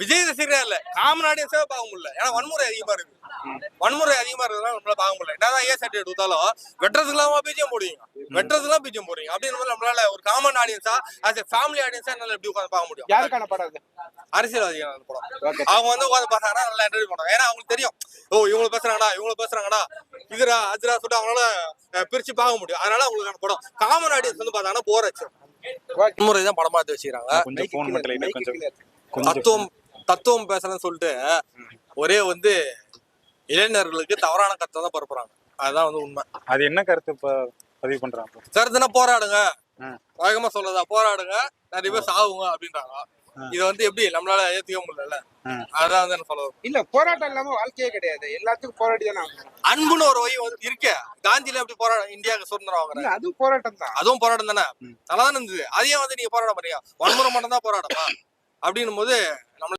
விஜய் ரசிகரா இல்ல, காமன் ஆடியன்ஸாவே பார்க்க முடியல. ஏன்னா வன்முறை அதிகமா இருக்கு. வன்முறை அதிகமா இருக்கிறதுனால நம்மளால பார்க்க முடியல. என்னதான் ஏ சர்டிஃபிகேட் கொடுத்தாலும் வெட்டுறதுக்குலாமா பிஜிஎம் போடுவீங்க, வெட்டுறதுக்குலாம் பிஜிஎம் போடுவீங்க. அப்படின்னு நம்மளால ஒரு காமன் ஆடியன்ஸா, as a ஃபேமிலி ஆடியன்ஸா என்னால எப்படி உட்காந்து பார்க்க முடியும்? யாருக்கான படம் அது? அரசியல்வாதிகள் படம். அவங்க வந்து உட்காந்து பார்த்தாங்கன்னா நல்லா என்டர்டெயின் பண்ணுவாங்க. ஏன்னா அவங்களுக்கு தெரியும், ஓ இவங்க பேசுறாங்கடா இதுரா அதுரா சொல்லிட்டு அவங்களால பிரிச்சு பார்க்க முடியும். அதனால அவங்களுக்கான படம். காமன் ஆடியன்ஸ் வந்து பார்த்தாங்கன்னா போர் ஆச்சு. வன்முறை தான் படமா எடுத்து வச்சுக்கிறாங்க. தத்துவம் பேசுறேன்னு சொல்லிட்டு ஒரே வந்து இளைஞர்களுக்கு தவறான கருத்தை தான் பரப்புறாங்க. அதுதான் வந்து உண்மை. அது என்ன கருத்து பதிவு பண்றாங்க? கருத்துனா போராடுங்க, வேகமா சொல்றதா போராடுங்க, நிறைய பேர் சாவுங்க அப்படின்றாங்க. இது வந்து எப்படி நம்மளால ஏத்துக்க முடியல. அதான் வந்து என்ன சொல்ல இல்ல, போராட்டம் இல்லாம வாழ்க்கையே கிடையாது. எல்லாத்துக்கும் போராடி தானே அன்புன்னு ஒரு வழி வந்து இருக்கே. காந்தியில எப்படி போராட்டம், இந்தியாவுக்கு சுதந்திரம் வாங்குறாங்க, அதுவும் போராட்டம் தான். அதுவும் போராட்டம் தானே. நல்லா தானே இருந்தது. அதையும் வந்து நீங்க போராட மாட்டீங்க, வன்முறை மட்டும் தான் போராட்டமா அப்படின்னும் போது